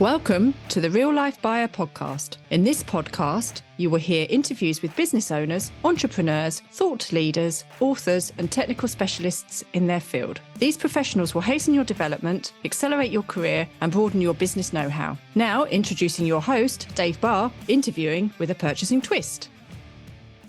Welcome to the Real Life Buyer podcast. In this podcast, you will hear interviews with business owners, entrepreneurs, thought leaders, authors, and technical specialists in their field. These professionals will hasten your development, accelerate your career, and broaden your business know-how. Now, introducing your host, Dave Barr, interviewing with a purchasing twist.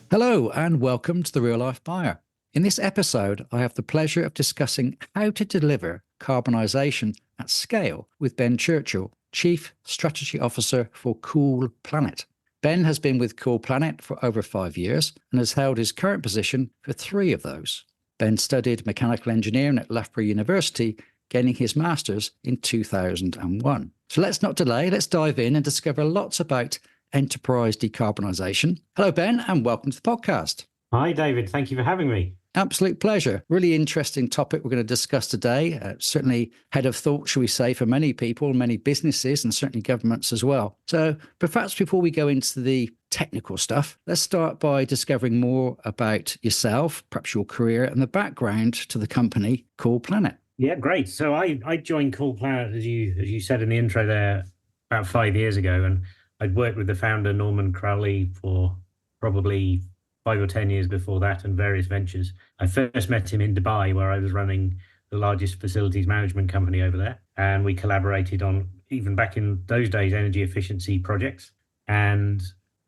Hello, and welcome to the Real Life Buyer. In this episode, I have the pleasure of discussing how to deliver carbonisation at scale with Ben Churchill, Chief Strategy Officer for Cool Planet. Ben has been with Cool Planet for over 5 years and has held his current position for 3 of those. Ben studied mechanical engineering at Loughborough University, gaining his master's in 2001. So let's not delay, let's dive in and discover lots about enterprise decarbonisation. Hello, Ben, and welcome to the podcast. Hi, David. Thank you for having me. Absolute pleasure. Really interesting topic we're going to discuss today. Certainly head of thought, shall we say, for many people, many businesses, and certainly governments as well. So perhaps before we go into the technical stuff, let's start by discovering more about yourself, perhaps your career and the background to the company Cool Planet. Yeah, great. So I joined Cool Planet, as you said in the intro there, about 5 years ago. And I'd worked with the founder, Norman Crowley, for probably 5 or 10 years before that, and various ventures. I first met him in Dubai, where I was running the largest facilities management company over there. And we collaborated on, even back in those days, energy efficiency projects. And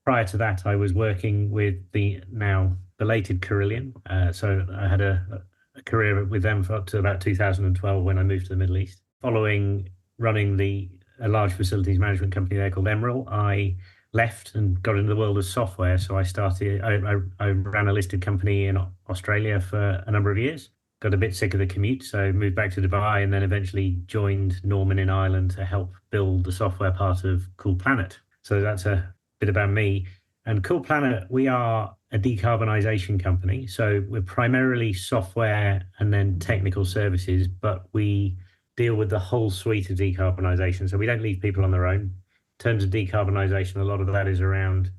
prior to that, I was working with the now belated Carillion. So I had a career with them for up to about 2012 when I moved to the Middle East. Following running a large facilities management company there called Emerald, I left and got into the world of software. So I ran a listed company in Australia for a number of years, got a bit sick of the commute, so moved back to Dubai and then eventually joined Norman in Ireland to help build the software part of Cool Planet. So that's a bit about me. And Cool Planet, we are a decarbonisation company. So we're primarily software and then technical services, but we deal with the whole suite of decarbonisation. So we don't leave people on their own. In terms of decarbonisation, a lot of that is around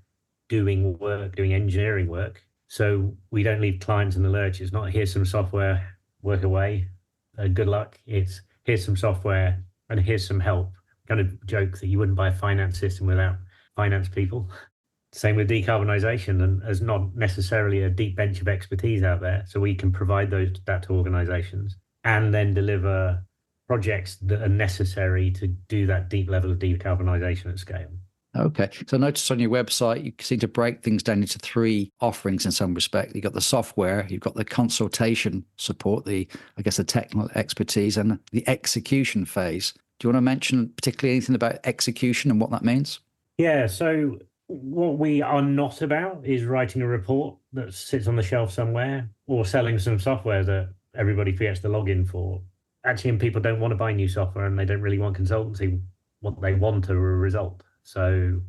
doing engineering work. So we don't leave clients in the lurch. It's not here's some software, work away, good luck. It's here's some software and here's some help. Kind of joke that you wouldn't buy a finance system without finance people. Same with decarbonisation, and there's not necessarily a deep bench of expertise out there. So we can provide that to organisations and then deliver projects that are necessary to do that deep level of decarbonisation at scale. Okay. So I noticed on your website, you seem to break things down into 3 offerings in some respect. You've got the software, you've got the consultation support, the technical expertise, and the execution phase. Do you want to mention particularly anything about execution and what that means? Yeah. So what we are not about is writing a report that sits on the shelf somewhere or selling some software that everybody forgets to log in for. Actually, and people don't want to buy new software and they don't really want consultancy. What they want are a result. So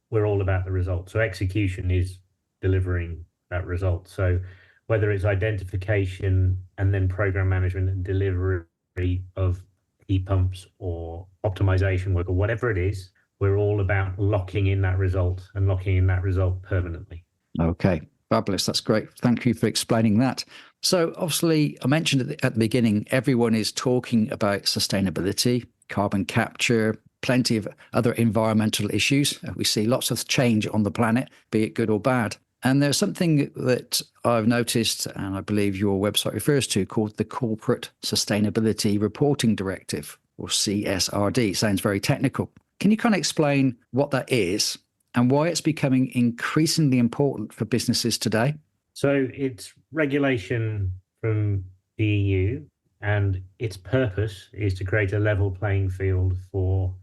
we're all about the result. So execution is delivering that result. So whether it's identification and then program management and delivery of heat pumps or optimization work or whatever it is, we're all about locking in that result and locking in that result permanently. Okay. Fabulous. That's great. Thank you for explaining that. So obviously, I mentioned at the beginning, everyone is talking about sustainability, carbon capture, plenty of other environmental issues. We see lots of change on the planet, be it good or bad. And there's something that I've noticed, and I believe your website refers to, called the Corporate Sustainability Reporting Directive, or CSRD. Sounds very technical. Can you kind of explain what that is and why it's becoming increasingly important for businesses today? So it's regulation from the EU, and its purpose is to create a level playing field for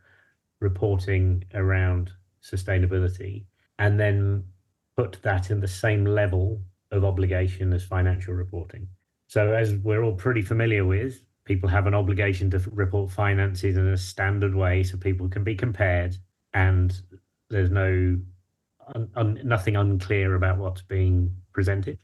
reporting around sustainability, and then put that in the same level of obligation as financial reporting. So as we're all pretty familiar with, people have an obligation to report finances in a standard way so people can be compared, and there's nothing unclear about what's being presented.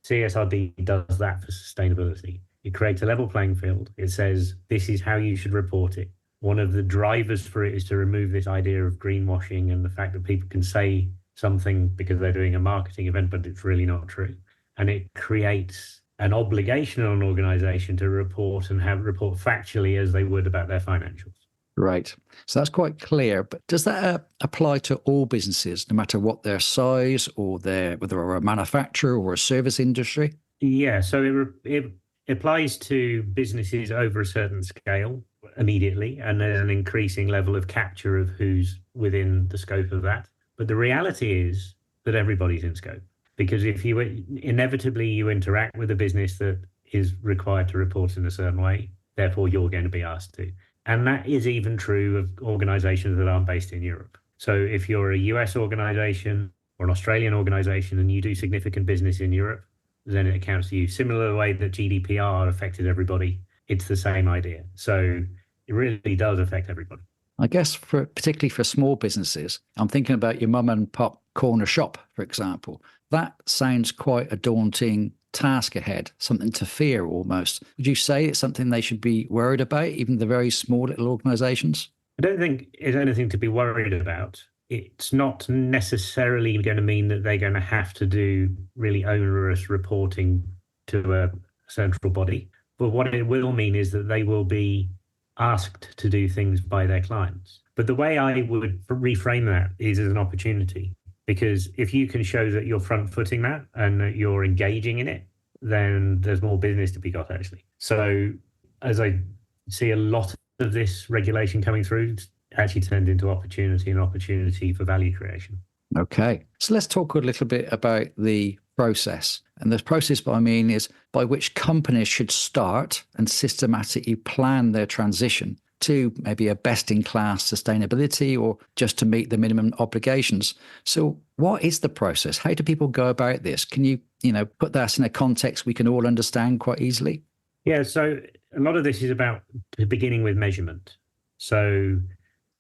CSRD does that for sustainability. It creates a level playing field. It says, this is how you should report it. One of the drivers for it is to remove this idea of greenwashing and the fact that people can say something because they're doing a marketing event, but it's really not true. And it creates an obligation on an organization to report and report factually as they would about their financials. Right. So that's quite clear. But does that apply to all businesses, no matter what their size or whether they're a manufacturer or a service industry? Yeah, so it applies to businesses over a certain scale immediately, and there's an increasing level of capture of who's within the scope of that. But the reality is that everybody's in scope, because if you inevitably you interact with a business that is required to report in a certain way, therefore you're going to be asked to. And that is even true of organizations that aren't based in Europe. So if you're a US organization or an Australian organization and you do significant business in Europe, then it accounts to you. Similar way that GDPR affected everybody, it's the same idea. So it really does affect everybody. I guess particularly for small businesses, I'm thinking about your mum and pop corner shop, for example. That sounds quite a daunting task ahead, something to fear almost. Would you say it's something they should be worried about, even the very small little organizations? I don't think it's anything to be worried about. It's not necessarily going to mean that they're going to have to do really onerous reporting to a central body. But what it will mean is that they will be asked to do things by their clients. But the way I would reframe that is as an opportunity, because if you can show that you're front-footing that and that you're engaging in it, then there's more business to be got, actually. So as I see a lot of this regulation coming through, actually turned into opportunity and opportunity for value creation. Okay. So let's talk a little bit about the process. And the process, I mean, is by which companies should start and systematically plan their transition to maybe a best-in-class sustainability or just to meet the minimum obligations. So what is the process? How do people go about this? Can you put that in a context we can all understand quite easily? Yeah, so a lot of this is about beginning with measurement. So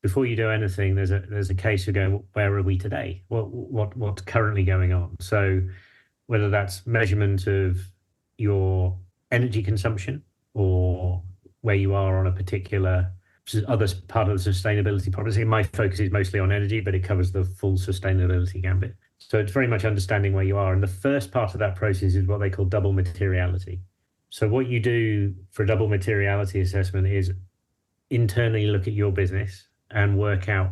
before you do anything, there's a case of going, where are we today? What's currently going on? So whether that's measurement of your energy consumption or where you are on a particular other part of the sustainability policy. My focus is mostly on energy, but it covers the full sustainability gambit. So it's very much understanding where you are. And the first part of that process is what they call double materiality. So what you do for a double materiality assessment is internally look at your business and work out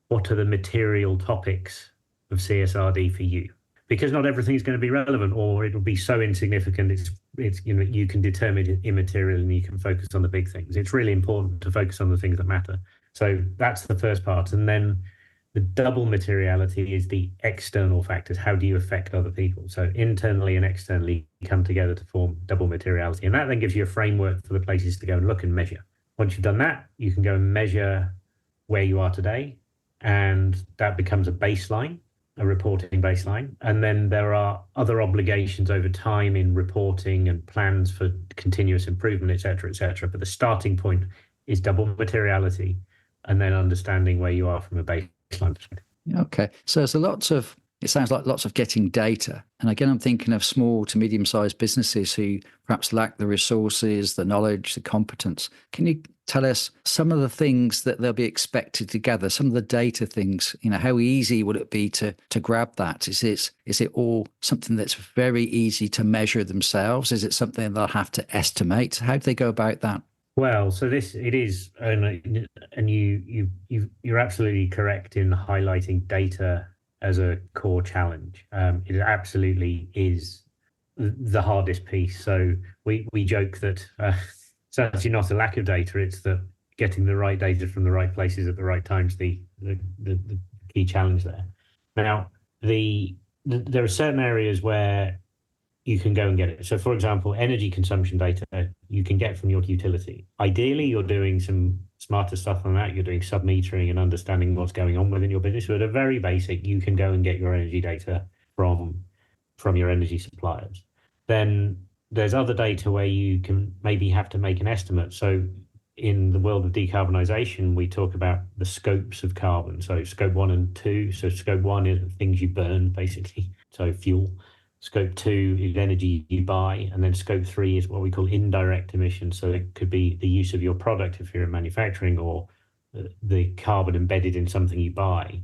what are the material topics of CSRD for you. Because not everything is going to be relevant, or it will be so insignificant it's you can determine it immaterial and you can focus on the big things. It's really important to focus on the things that matter. So that's the first part. And then the double materiality is the external factors. How do you affect other people? So internally and externally come together to form double materiality. And that then gives you a framework for the places to go and look and measure. Once you've done that, you can go and measure where you are today, and that becomes a baseline, a reporting baseline. And then there are other obligations over time in reporting and plans for continuous improvement, et cetera, but the starting point is double materiality and then understanding where you are from a baseline perspective. Okay. So it sounds like lots of getting data. And again, I'm thinking of small to medium-sized businesses who perhaps lack the resources, the knowledge, the competence. Can you tell us some of the things that they'll be expected to gather, some of the data things? How easy would it be to grab that? Is it all something that's very easy to measure themselves? Is it something they'll have to estimate? How do they go about that? Well, so it is, and you're absolutely correct in highlighting data as a core challenge. It absolutely is the hardest piece. So we joke that it's actually not a lack of data; it's that getting the right data from the right places at the right times the key challenge there. Now, there are certain areas where you can go and get it. So, for example, energy consumption data you can get from your utility. Ideally, you're doing some smarter stuff on that. You're doing sub-metering and understanding what's going on within your business. But at a very basic, you can go and get your energy data from your energy suppliers. Then there's other data where you can maybe have to make an estimate. So in the world of decarbonisation, we talk about the scopes of carbon. So scope 1 and 2. So scope 1 is things you burn, basically, so fuel. Scope 2 is energy you buy, and then scope 3 is what we call indirect emissions. So it could be the use of your product if you're in manufacturing, or the carbon embedded in something you buy.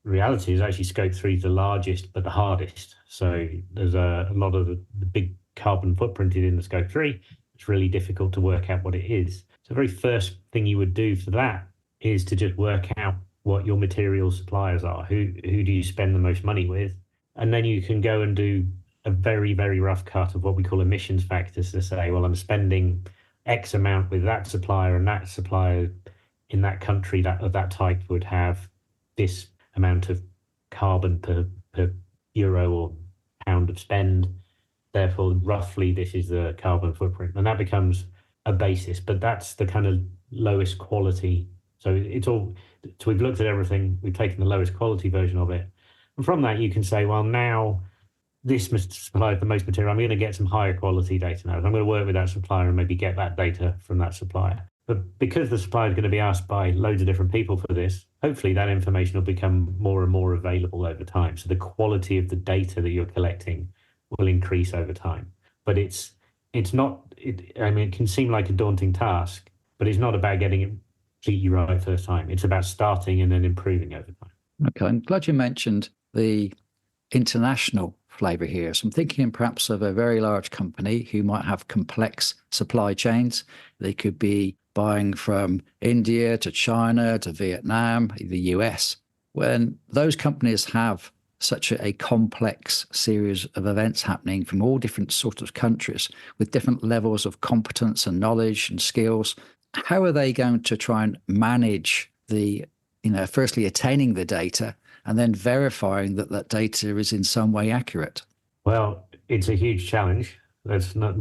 The reality is actually scope 3 is the largest but the hardest. So there's a lot of the big carbon footprinted in the scope 3. It's really difficult to work out what it is. So the very first thing you would do for that is to just work out what your material suppliers are. Who do you spend the most money with? And then you can go and do a very, very rough cut of what we call emissions factors to say, well, I'm spending X amount with that supplier, and that supplier in that country that of that type would have this amount of carbon per euro or pound of spend. Therefore, roughly, this is the carbon footprint. And that becomes a basis, but that's the kind of lowest quality. So we've looked at everything, we've taken the lowest quality version of it. And from that, you can say, well, now this supplies the most material. I'm going to get some higher quality data now. I'm going to work with that supplier and maybe get that data from that supplier. But because the supplier is going to be asked by loads of different people for this, hopefully that information will become more and more available over time. So the quality of the data that you're collecting will increase over time. But it can seem like a daunting task, but it's not about getting it completely right first time. It's about starting and then improving over time. Okay, I'm glad you mentioned the international flavour here. So I'm thinking perhaps of a very large company who might have complex supply chains. They could be buying from India to China to Vietnam, the US. When those companies have such a complex series of events happening from all different sorts of countries with different levels of competence and knowledge and skills, how are they going to try and manage firstly attaining the data and then verifying that that data is in some way accurate? Well, it's a huge challenge. Let's not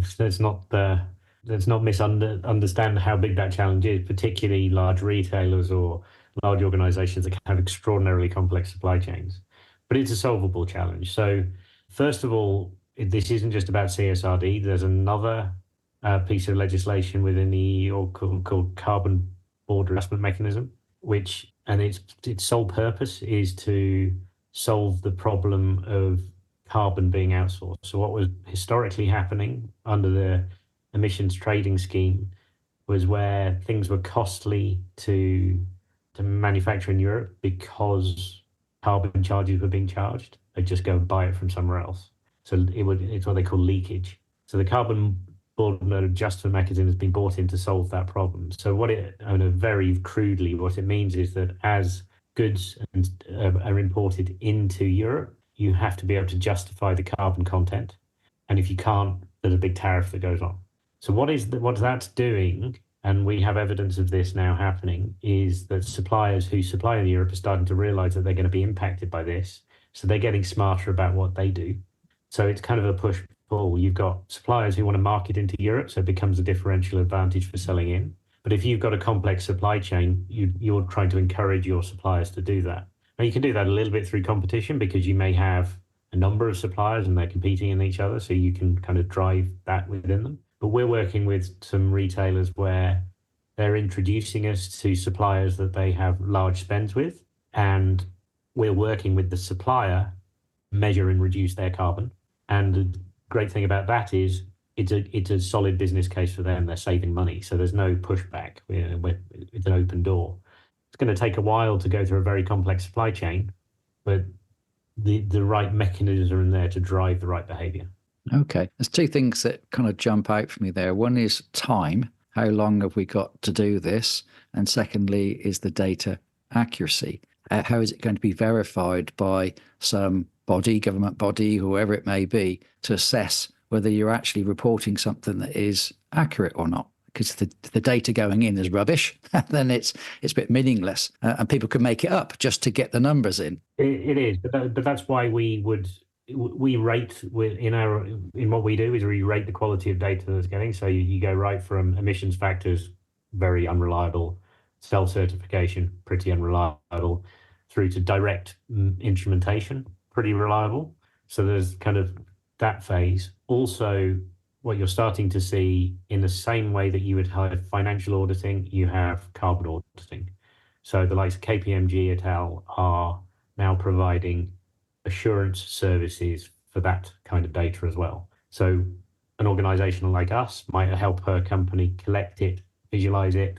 misunderstand how big that challenge is, particularly large retailers or large organizations that have extraordinarily complex supply chains. But it's a solvable challenge. So first of all, this isn't just about CSRD. There's another piece of legislation within the EU called Carbon Border Adjustment Mechanism, and its sole purpose is to solve the problem of carbon being outsourced. So what was historically happening under the emissions trading scheme was where things were costly to manufacture in Europe because carbon charges were being charged. They'd just go and buy it from somewhere else. So it's what they call leakage. So the Carbon Border Adjustment Mechanism has been brought in to solve that problem. So very crudely, what it means is that as goods are imported into Europe, you have to be able to justify the carbon content. And if you can't, there's a big tariff that goes on. So what that's doing, and we have evidence of this now happening, is that suppliers who supply in Europe are starting to realize that they're going to be impacted by this. So they're getting smarter about what they do. So it's kind of a push-pull. You've got suppliers who want to market into Europe, so it becomes a differential advantage for selling in. But if you've got a complex supply chain, you're trying to encourage your suppliers to do that. Now, you can do that a little bit through competition because you may have a number of suppliers and they're competing in each other, so you can kind of drive that within them. But we're working with some retailers where they're introducing us to suppliers that they have large spends with, and we're working with the supplier measure and reduce their carbon. And the great thing about that is it's a solid business case for them. They're saving money, so there's no pushback. It's an open door. It's going to take a while to go through a very complex supply chain, but the right mechanisms are in there to drive the right behavior. Okay. There's two things that kind of jump out for me there. One is time. How long have we got to do this? And secondly is the data accuracy. How is it going to be verified by some body, government body, whoever it may be, to assess whether you're actually reporting something that is accurate or not? Because the data going in is rubbish, then it's a bit meaningless, and people could make it up just to get the numbers in. It is, but that's why we rate in what we do is we rate the quality of data that's getting. So you go right from emissions factors, very unreliable, self-certification, pretty unreliable, through to direct instrumentation, pretty reliable. So there's kind of that phase. Also, what you're starting to see, in the same way that you would have financial auditing, you have carbon auditing. So the likes of KPMG et al. Are now providing assurance services for that kind of data as well. So an organization like us might help her company collect it, visualize it,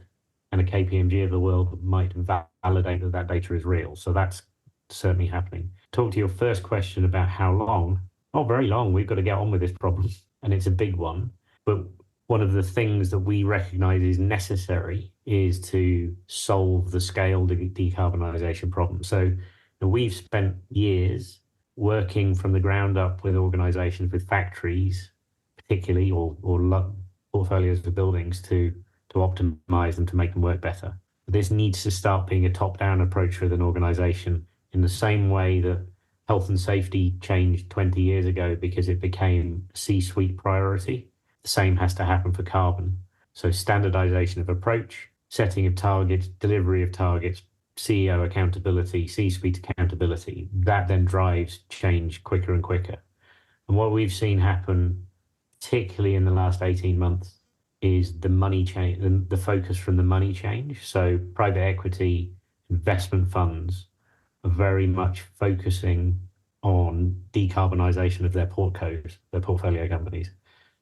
and a KPMG of the world might validate that data is real. So that's certainly happening. Talk to your first question about how long. Not very long. We've got to get on with this problem, and it's a big one. But one of the things that we recognize is necessary is to solve the scale decarbonisation problem. So we've spent years working from the ground up with organizations, with factories, particularly, or portfolios of buildings to optimize them, to make them work better. This needs to start being a top-down approach with an organization, in the same way that health and safety changed 20 years ago because it became a C-suite priority. The same has to happen for carbon. So standardization of approach, setting of targets, delivery of targets, CEO accountability, C-suite accountability, that then drives change quicker and quicker. And what we've seen happen, particularly in the last 18 months, is the money change, the focus from the money change. So private equity investment funds are very much focusing on decarbonisation of their portcos, their portfolio companies.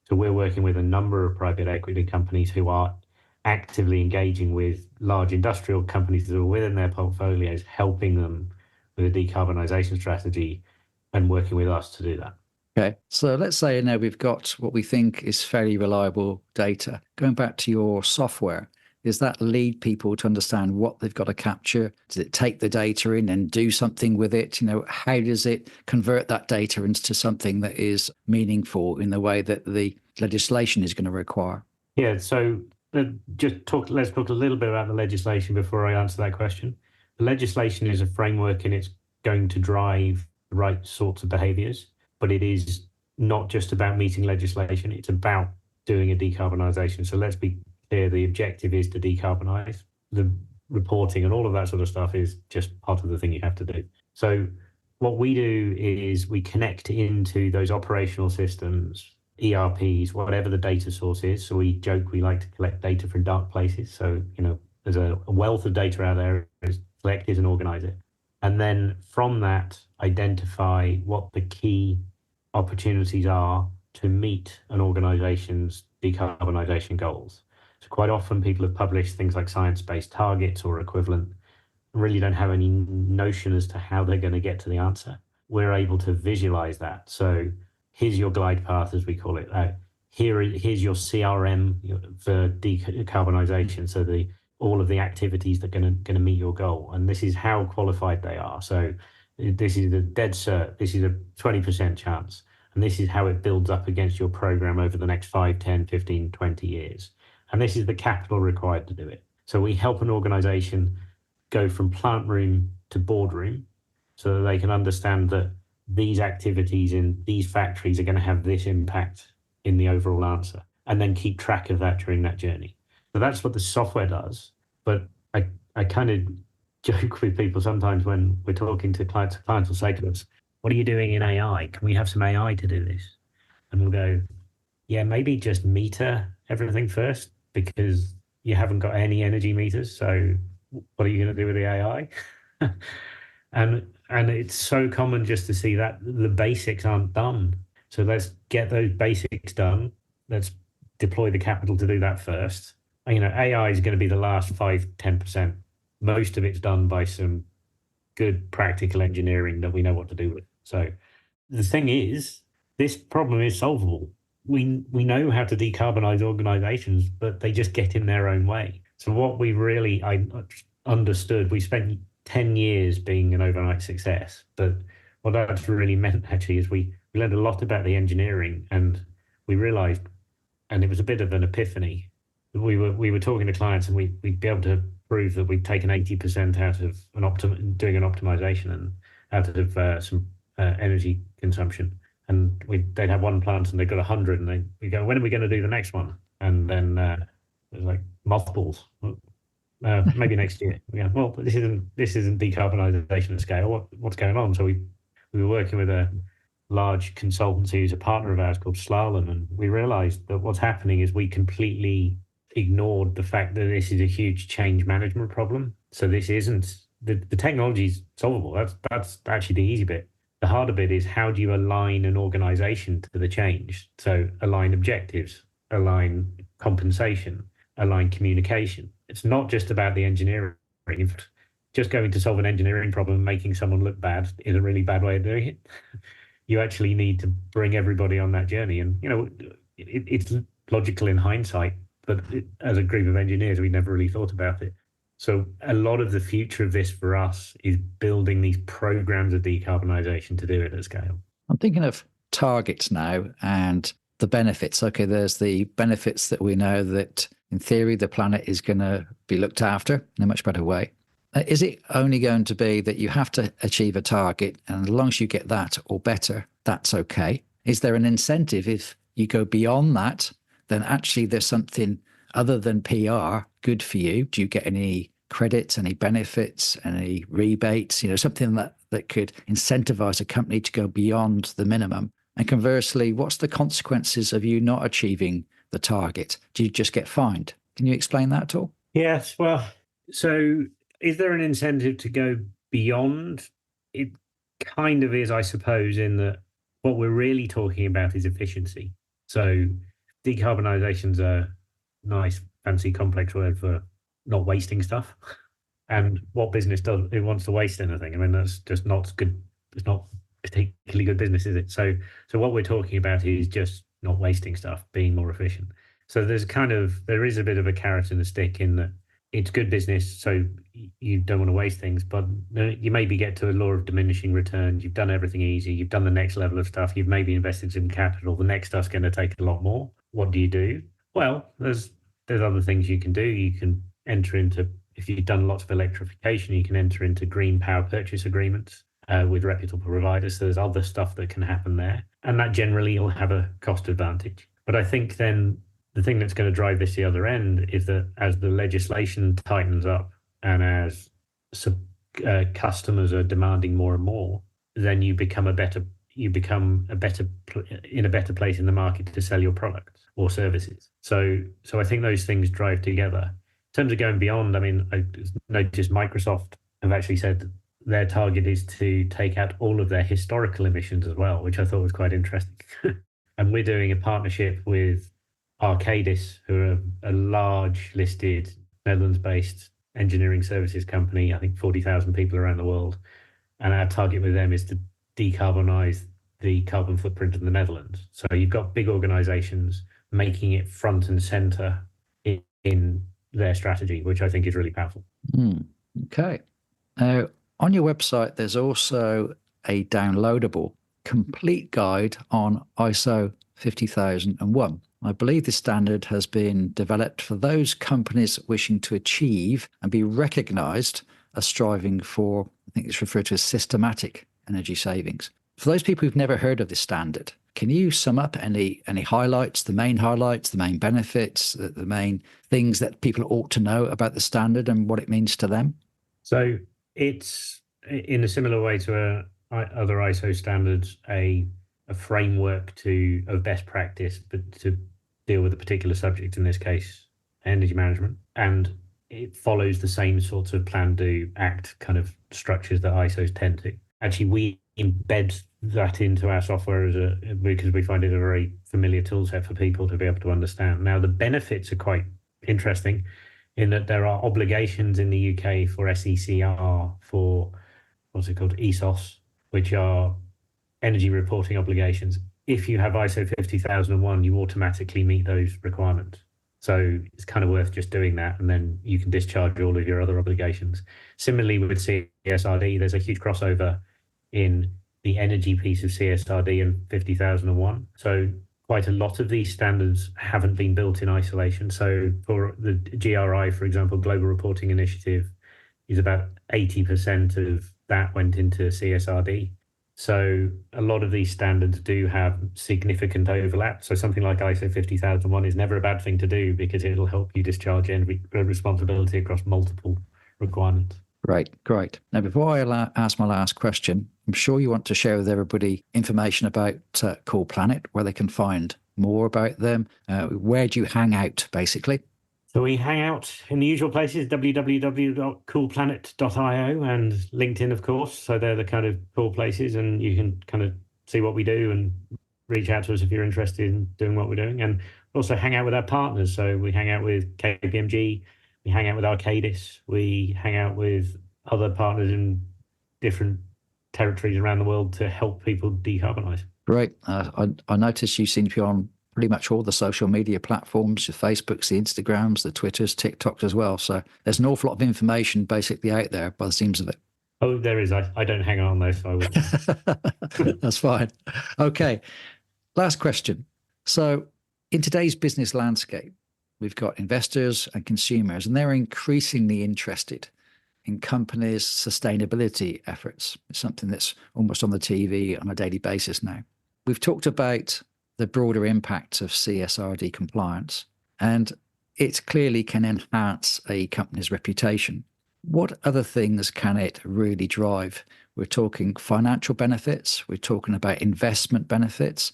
So we're working with a number of private equity companies who are actively engaging with large industrial companies that are within their portfolios, helping them with a decarbonisation strategy and working with us to do that. Okay, so let's say now we've got what we think is fairly reliable data. Going back to your software, does that lead people to understand what they've got to capture? Does it take the data in and do something with it? How does it convert that data into something that is meaningful in the way that the legislation is going to require? Yeah, so let's talk a little bit about the legislation before I answer that question. The legislation is a framework, and it's going to drive the right sorts of behaviours. But it is not just about meeting legislation, it's about doing a decarbonisation. So let's be clear, the objective is to decarbonise. The reporting and all of that sort of stuff is just part of the thing you have to do. So what we do is we connect into those operational systems, ERPs, whatever the data source is. So we joke we like to collect data from dark places. So, there's a wealth of data out there, collect it and organise it. And then from that, identify what the key opportunities are to meet an organization's decarbonisation goals. So quite often people have published things like science-based targets or equivalent and really don't have any notion as to how they're going to get to the answer. We're able to visualize that. So here's your glide path, as we call it. Here's your CRM for decarbonisation. So all of the activities that are going to meet your goal. And this is how qualified they are. So this is the dead cert. This is a 20% chance. And this is how it builds up against your program over the next 5, 10, 15, 20 years. And this is the capital required to do it. So we help an organization go from plant room to boardroom so that they can understand that these activities in these factories are going to have this impact in the overall answer, and then keep track of that during that journey. So that's what the software does. But I kind of joke with people sometimes when we're talking to clients will say to us, what are you doing in AI? Can we have some AI to do this? And we'll go, yeah, maybe just meter everything first, because you haven't got any energy meters. So what are you going to do with the AI? And it's so common just to see that the basics aren't done. So let's get those basics done. Let's deploy the capital to do that first. AI is going to be the last 5-10%. Most of it's done by some good practical engineering that we know what to do with. So the thing is, this problem is solvable. We know how to decarbonize organizations, but they just get in their own way. So what I understood, we spent 10 years being an overnight success, but what that's really meant actually is we learned a lot about the engineering, and we realized, and it was a bit of an epiphany. We were talking to clients, and we'd be able to prove that we'd taken 80% out of doing an optimization and out of some energy consumption. And they'd have one plant and they've got 100, and we go, when are we going to do the next one? And then it was like mothballs. Maybe next year. Yeah, well, this isn't decarbonisation at scale. What's going on? So we were working with a large consultancy who's a partner of ours called Slalom, and we realised that what's happening is we completely ignored the fact that this is a huge change management problem. So this isn't the technology's solvable. That's actually the easy bit. The harder bit is, how do you align an organization to the change? So align objectives, align compensation, align communication. It's not just about the engineering. Just going to solve an engineering problem and making someone look bad is a really bad way of doing it. You actually need to bring everybody on that journey. And, it's logical in hindsight, but as a group of engineers, we never really thought about it. So a lot of the future of this for us is building these programs of decarbonisation to do it at scale. I'm thinking of targets now and the benefits. Okay, there's the benefits that we know that in theory the planet is going to be looked after in a much better way. Is it only going to be that you have to achieve a target, and as long as you get that or better, that's okay? Is there an incentive if you go beyond that, then actually there's something other than PR good for you? Do you get any credits, any benefits, any rebates, something that could incentivize a company to go beyond the minimum? And conversely, what's the consequences of you not achieving the target? Do you just get fined? Can you explain that at all? Yes, well, so is there an incentive to go beyond? It kind of is, I suppose, in that what we're really talking about is efficiency. So decarbonization's a nice, fancy, complex word for not wasting stuff. And what business does it wants to waste anything? I mean, that's just not good. It's not particularly good business, is it? So what we're talking about is just not wasting stuff, being more efficient. So there is a bit of a carrot and a stick in that it's good business, so you don't want to waste things, but you maybe get to a law of diminishing returns. You've done everything easy. You've done the next level of stuff. You've maybe invested some capital. The next stuff's going to take a lot more. What do? Well, there's other things you can do. You can enter into, if you've done lots of electrification, you can enter into green power purchase agreements with reputable providers. So there's other stuff that can happen there. And that generally will have a cost advantage. But I think then the thing that's going to drive this the other end is that as the legislation tightens up and as customers are demanding more and more, then you become in a better place in the market to sell your products or services. So I think those things drive together. In terms of going beyond, I mean, I noticed Microsoft have actually said their target is to take out all of their historical emissions as well, which I thought was quite interesting. And we're doing a partnership with Arcadis, who are a large listed Netherlands-based engineering services company, I think 40,000 people around the world. And our target with them is to decarbonize the carbon footprint of the Netherlands. So you've got big organizations making it front and center in their strategy, which I think is really powerful. Okay. Now, on your website, there's also a downloadable complete guide on ISO 50001. I believe this standard has been developed for those companies wishing to achieve and be recognized as striving for, I think it's referred to as systematic energy savings. For those people who've never heard of this standard, can you sum up any highlights, the main benefits, the main things that people ought to know about the standard and what it means to them? So it's, in a similar way to other ISO standards, a framework of best practice, but to deal with a particular subject, in this case, energy management. And it follows the same sorts of plan, do, act kind of structures that ISOs tend to. Actually, we embed that into our software because we find it a very familiar tool set for people to be able to understand. Now, the benefits are quite interesting in that there are obligations in the UK for SECR, for what's it called, ESOS, which are energy reporting obligations. If you have ISO 50001, you automatically meet those requirements. So it's kind of worth just doing that, and then you can discharge all of your other obligations. Similarly with CSRD, there's a huge crossover in the energy piece of CSRD and 50001. So quite a lot of these standards haven't been built in isolation. So for the GRI, for example, Global Reporting Initiative, is about 80% of that went into CSRD. So a lot of these standards do have significant overlap. So something like ISO 50001 is never a bad thing to do because it'll help you discharge energy responsibility across multiple requirements. Great. Now, before I ask my last question, I'm sure you want to share with everybody information about Cool Planet, where they can find more about them. Where do you hang out, basically? So we hang out in the usual places, www.coolplanet.io and LinkedIn, of course. So they're the kind of cool places, and you can kind of see what we do and reach out to us if you're interested in doing what we're doing. And also hang out with our partners. So we hang out with KPMG, we hang out with Arcadis, we hang out with other partners in different territories around the world to help people decarbonize. Great. I noticed you seem to be on pretty much all the social media platforms, your Facebooks, the Instagrams, the Twitters, TikToks as well. So there's an awful lot of information basically out there by the seams of it. Oh, there is. I don't hang on those, so I would. That's fine. Okay. Last question. So in today's business landscape, we've got investors and consumers, and they're increasingly interested in companies' sustainability efforts. It's something that's almost on the TV on a daily basis now. We've talked about the broader impact of CSRD compliance, and it clearly can enhance a company's reputation. What other things can it really drive? We're talking financial benefits, we're talking about investment benefits,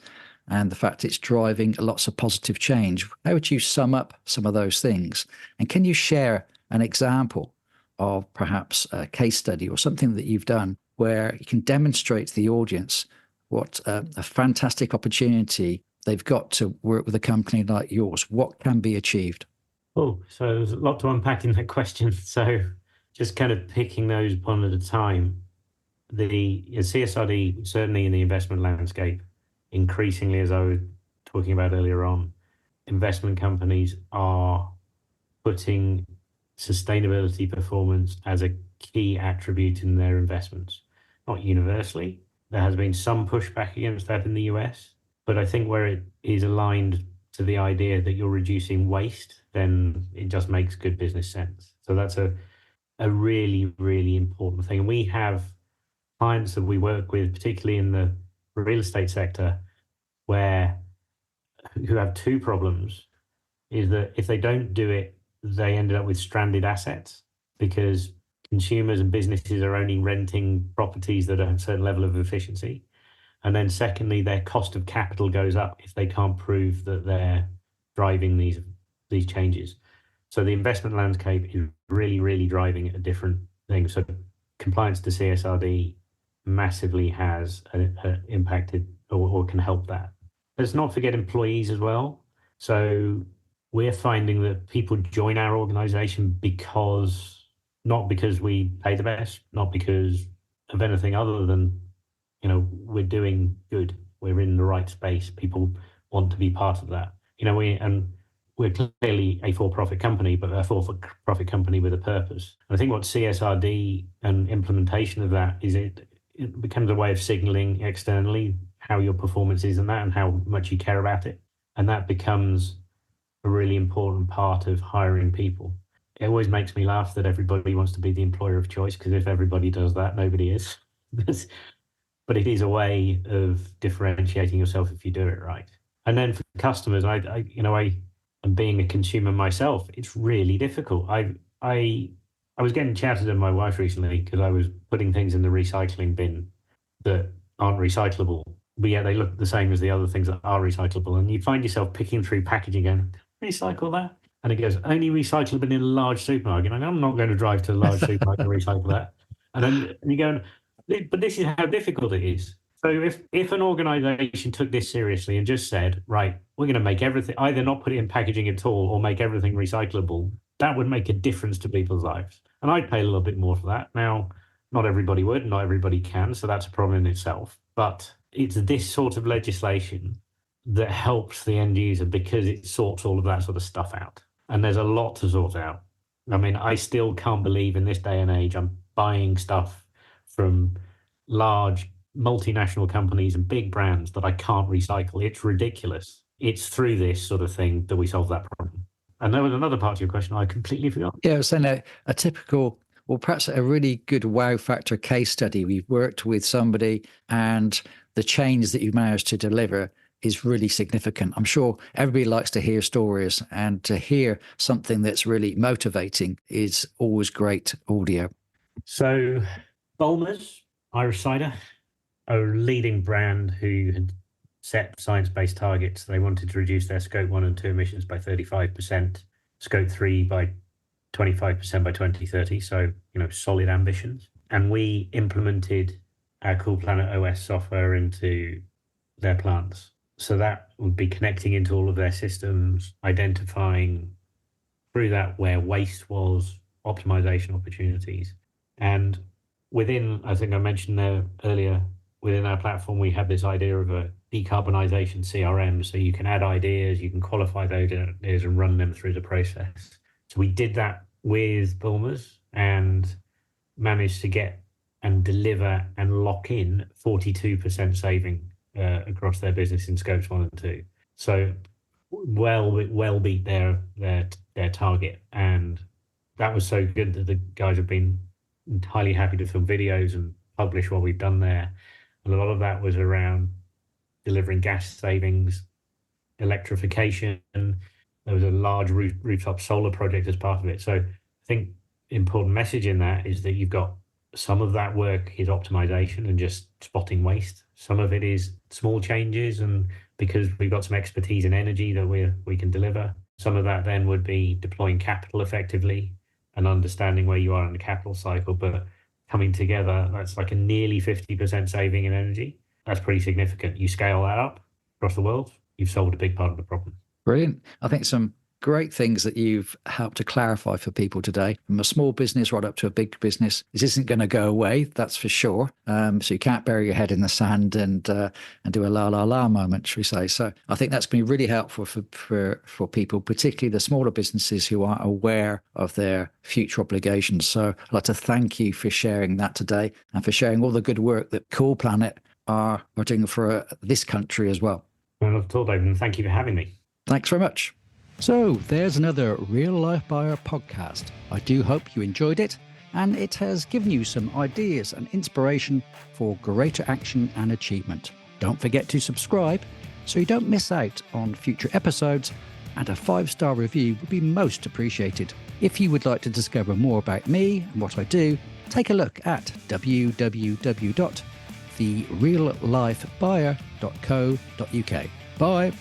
and the fact it's driving lots of positive change. How would you sum up some of those things? And can you share an example of perhaps a case study or something that you've done where you can demonstrate to the audience what a fantastic opportunity they've got to work with a company like yours? What can be achieved? Oh, so there's a lot to unpack in that question. So just kind of picking those one at a time. The CSRD, certainly in the investment landscape, increasingly, as I was talking about earlier on, investment companies are putting sustainability performance as a key attribute in their investments. Not universally. There has been some pushback against that in the US, but I think where it is aligned to the idea that you're reducing waste, then it just makes good business sense. So that's a really, really important thing. And we have clients that we work with, particularly in the real estate sector, who have two problems. Is that if they don't do it, they ended up with stranded assets because consumers and businesses are only renting properties that have a certain level of efficiency. And then secondly, their cost of capital goes up if they can't prove that they're driving these changes. So the investment landscape is really, really driving a different thing. So compliance to CSRD massively has impacted or can help that. Let's not forget employees as well. So we're finding that people join our organization not because we pay the best, not because of anything other than, we're doing good. We're in the right space. People want to be part of that. We're clearly a for-profit company, but a for-profit company with a purpose. And I think what CSRD and implementation of that is, it becomes a way of signaling externally how your performance is and how much you care about it. And that becomes a really important part of hiring people. It always makes me laugh that everybody wants to be the employer of choice, because if everybody does that, nobody is. But it is a way of differentiating yourself if you do it right. And then for customers, I and being a consumer myself, it's really difficult. I was getting chatted at my wife recently because I was putting things in the recycling bin that aren't recyclable, but yet they look the same as the other things that are recyclable. And you find yourself picking through packaging and recycle that. And it goes, only recyclable in a large supermarket. And I'm not going to drive to a large supermarket to recycle that. And you go, but this is how difficult it is. So if an organization took this seriously and just said, right, we're going to make everything, either not put it in packaging at all or make everything recyclable, that would make a difference to people's lives. And I'd pay a little bit more for that. Now, not everybody would, not everybody can, so that's a problem in itself. But it's this sort of legislation that helps the end user because it sorts all of that sort of stuff out. And there's a lot to sort out. I mean, I still can't believe in this day and age I'm buying stuff from large multinational companies and big brands that I can't recycle. It's ridiculous. It's through this sort of thing that we solve that problem. And there was another part of your question I completely forgot. Yeah, I was saying a typical, or perhaps a really good wow factor case study. We've worked with somebody and the change that you've managed to deliver is really significant. I'm sure everybody likes to hear stories, and to hear something that's really motivating is always great audio. So Bulmers, Irish cider, a leading brand who had set science-based targets. They wanted to reduce their scope 1 and 2 emissions by 35%, scope 3 by 25% by 2030. So, solid ambitions. And we implemented our Cool Planet OS software into their plants. So that would be connecting into all of their systems, identifying through that where waste was, optimization opportunities. And within, I think I mentioned there earlier, within our platform, we have this idea of a decarbonisation CRM. So you can add ideas, you can qualify those ideas and run them through the process. So we did that with Bulmers and managed to get and deliver and lock in 42% saving across their business in scopes 1 and 2. So well beat their target. And that was so good that the guys have been entirely happy to film videos and publish what we've done there. And a lot of that was around delivering gas savings, electrification. There was a large rooftop solar project as part of it. So I think important message in that is that you've got some of that work is optimization and just spotting waste. Some of it is small changes, and because we've got some expertise in energy that we can deliver. Some of that then would be deploying capital effectively and understanding where you are in the capital cycle, but coming together, that's like a nearly 50% saving in energy. That's pretty significant. You scale that up across the world, you've solved a big part of the problem. Brilliant. I think some great things that you've helped to clarify for people today. From a small business right up to a big business, this isn't going to go away, that's for sure. So you can't bury your head in the sand and do a la moment, shall we say. So I think that's been really helpful for people, particularly the smaller businesses who aren't aware of their future obligations. So I'd like to thank you for sharing that today and for sharing all the good work that Cool Planet are doing for this country as well. Well, I've told David, and thank you for having me. Thanks very much. So there's another Real Life Buyer podcast. I do hope you enjoyed it and it has given you some ideas and inspiration for greater action and achievement. Don't forget to subscribe so you don't miss out on future episodes, and a 5-star review would be most appreciated. If you would like to discover more about me and what I do, take a look at www.thereallifebuyer.co.uk. Bye.